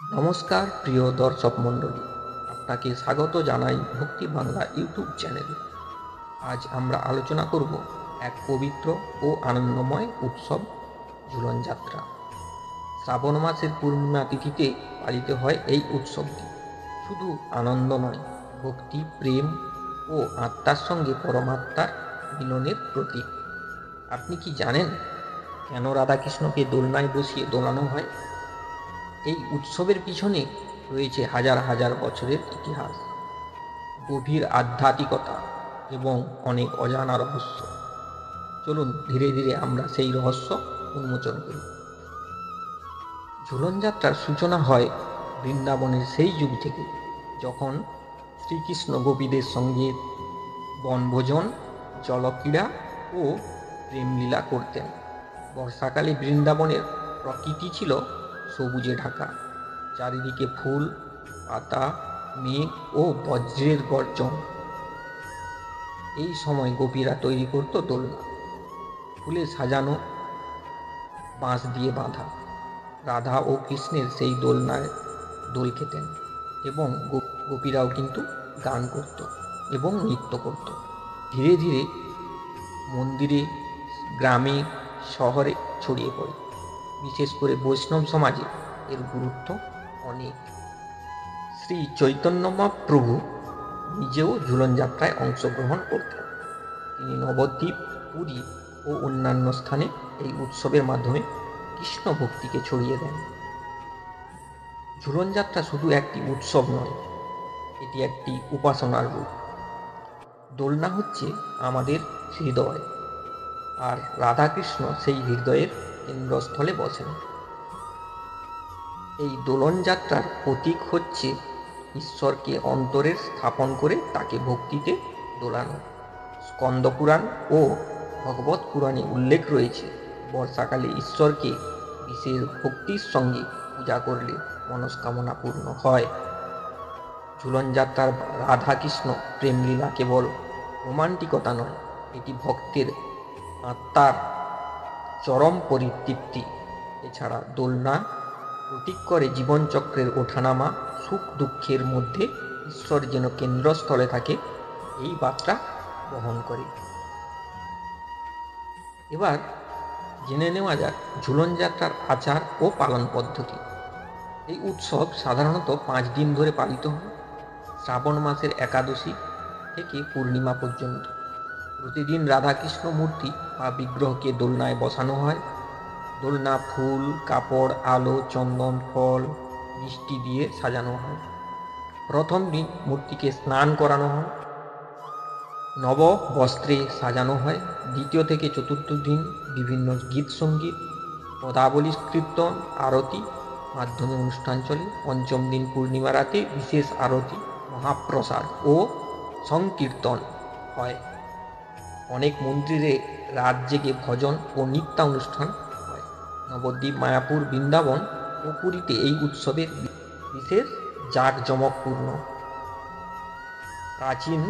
নমস্কার প্রিয় দর্শক মণ্ডলী, আপনাকে স্বাগত জানাই ভক্তি বাংলা ইউটিউব চ্যানেলে। আজ আমরা আলোচনা করব এক পবিত্র ও আনন্দময় উৎসব, ঝুলন যাত্রা। শ্রাবণ মাসের পূর্ণিমা তিথিতে পালিত হয় এই উৎসবটি। শুধু আনন্দ নয়, ভক্তি, প্রেম ও আত্মার সঙ্গে পরমাত্মার মিলনের প্রতীক। আপনি কি জানেন কেন রাধাকৃষ্ণকে দোলনায় বসিয়ে দোলানো হয়? এই উৎসবের পিছনে রয়েছে হাজার হাজার বছরের ইতিহাস, গভীর আধ্যাত্মিকতা এবং অনেক অজানা রহস্য। চলুন ধীরে ধীরে আমরা সেই রহস্য উন্মোচন করি। ঝুলন যাত্রার সূচনা হয় বৃন্দাবনের সেই যুগ থেকে, যখন শ্রীকৃষ্ণ গোপীদের সঙ্গে বনভোজন, জলক্রীড়া ও প্রেমলীলা করতেন। বর্ষাকালে বৃন্দাবনের প্রকৃতি ছিল সবুজে ঢাকা, চারিদিকে ফুল, পাতা, মেঘ ও বজ্রের গর্জন। এই সময় গোপীরা তৈরি করত দোলনা, ফুলে সাজানো, বাঁশ দিয়ে বাঁধা। রাধা ও কৃষ্ণের সেই দোলনায় দোল খেতেন এবং গোপীরাও কিন্তু গান করত এবং নৃত্য করত। ধীরে ধীরে মন্দিরে, গ্রামে, শহরে ছড়িয়ে পড়ে। বিশেষ করে বৈষ্ণব সমাজে এর গুরুত্ব অনেক। শ্রী চৈতন্য মহাপ্রভু নিজেও ঝুলন যাত্রায় অংশগ্রহণ করতেন। তিনি নবদ্বীপ, পুরী ও অন্যান্য স্থানে এই উৎসবের মাধ্যমে কৃষ্ণ ভক্তিকে ছড়িয়ে দেন। ঝুলন যাত্রা শুধু একটি উৎসব নয়, এটি একটি উপাসনার রূপ। দোলনা হচ্ছে আমাদের হৃদয়, আর রাধাকৃষ্ণ সেই হৃদয়ের কেন্দ্রস্থলে বসেন। এই দোলন যাত্রার প্রতীক হচ্ছে ঈশ্বরকে অন্তরে স্থাপন করে তাকে ভক্তিতে দোলানো। স্কন্দ পুরাণ ও ভগবত পুরাণে উল্লেখ রয়েছে, বর্ষাকালে ঈশ্বরকে বিশেষ ভক্তির সঙ্গে পূজা করলে মনস্কামনা পূর্ণ হয়। ঝুলন যাত্রার রাধাকৃষ্ণ প্রেমলীলা কেবল রোমান্টিকতা নয়, এটি ভক্তের আত্মার চরম পরিতৃপ্তি। এছাড়া দোলনা প্রতীক করে জীবনচক্রের ওঠানামা, সুখ দুঃখের মধ্যে ঈশ্বর যেন কেন্দ্রস্থলে থাকে, এই বার্তা বহন করে। এবার জেনে নেওয়া যাক ঝুলন যাত্রার আচার ও পালন পদ্ধতি। এই উৎসব সাধারণত 5 দিন ধরে পালিত হয়, শ্রাবণ মাসের একাদশী থেকে পূর্ণিমা পর্যন্ত। প্রতিদিন রাধাকৃষ্ণ মূর্তি বা বিগ্রহকে দোলনায় বসানো হয়। দোলনা ফুল, কাপড়, আলো, চন্দন, ফল, মিষ্টি দিয়ে সাজানো হয়। প্রথম দিন মূর্তিকে স্নান করানো হয়, নব বস্ত্রে সাজানো হয়। দ্বিতীয় থেকে চতুর্থ দিন বিভিন্ন গীত সঙ্গীত, পদাবলী, কীর্তন, আরতি মাধ্যমে অনুষ্ঠান চলে। পঞ্চম দিন পূর্ণিমা রাতে বিশেষ আরতি, মহাপ্রসাদ ও সংকীর্তন হয়। অনেক মন্দিরে রাত জেগে ভজন ও নৃত্যানুষ্ঠান হয়। নবদ্বীপ, মায়াপুর, বৃন্দাবন ও পুরীতে এই উৎসবের বিশেষ জাঁকজমকপূর্ণ। প্রাচীন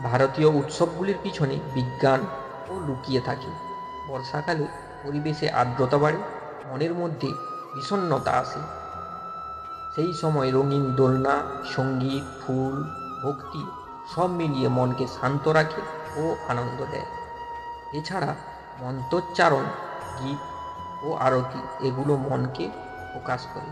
ভারতীয় উৎসবগুলির পিছনে বিজ্ঞান ও লুকিয়ে থাকে। বর্ষাকালে পরিবেশে আর্দ্রতা বাড়ে, মনের মধ্যে বিষণ্ণতা আসে। সেই সময় রঙিন দোলনা, সঙ্গীত, ফুল, ভক্তি সব মিলিয়ে মনকে শান্ত রাখে ও আনন্দ দেয়। এছাড়া মন্ত্রোচ্চারণ, গীত ও আরতি এগুলো মনকে প্রকাশ করে,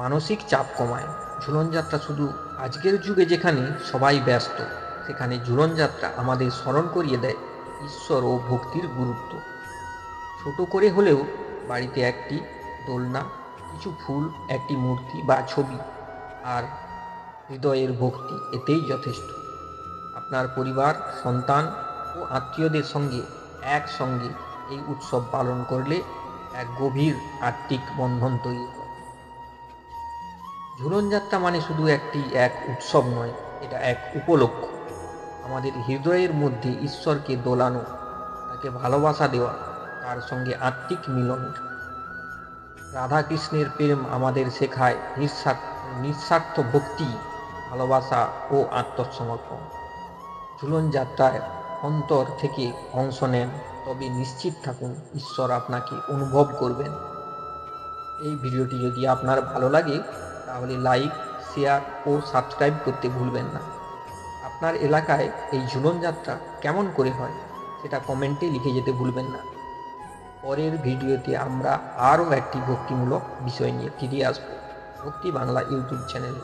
মানসিক চাপ কমায়। ঝুলন যাত্রা শুধু আজকের যুগে যেখানে সবাই ব্যস্ত, সেখানে ঝুলন যাত্রা আমাদের স্মরণ করিয়ে দেয় ঈশ্বর ও ভক্তির গুরুত্ব। ছোট করে হলেও বাড়িতে একটি দোলনা, কিছু ফুল, একটি মূর্তি বা ছবি আর হৃদয়ের ভক্তি, এতেই যথেষ্ট। আপনার পরিবার, সন্তান ও আত্মীয়দের সঙ্গে একসঙ্গে এই উৎসব পালন করলে এক গভীর আত্মিক বন্ধন তৈরি হয়। ঝুলন যাত্রা মানে শুধু এক উৎসব নয়, এটা এক উপলক্ষ। আমাদের হৃদয়ের মধ্যে ঈশ্বরকে দোলানো, তাকে ভালোবাসা দেওয়া, তার সঙ্গে আত্মিক মিলন। রাধাকৃষ্ণের প্রেম আমাদের শেখায় নিঃস্বার্থ ভক্তি, ভালোবাসা ও আত্মসমর্পণ। ঝুলন যাত্রায় অন্তর থেকে অংশ নেন, তবে নিশ্চিত থাকুন ঈশ্বর আপনাকে অনুভব করবেন। এই ভিডিওটি যদি আপনার ভালো লাগে তাহলে লাইক, শেয়ার ও সাবস্ক্রাইব করতে ভুলবেন না। আপনার এলাকায় এই ঝুলন যাত্রা কেমন করে হয় সেটা কমেন্টে লিখে যেতে ভুলবেন না। পরের ভিডিওতে আমরা আরও একটি ভক্তিমূলক বিষয় নিয়ে ফিরে আসব ভক্তি বাংলা ইউটিউব চ্যানেলে।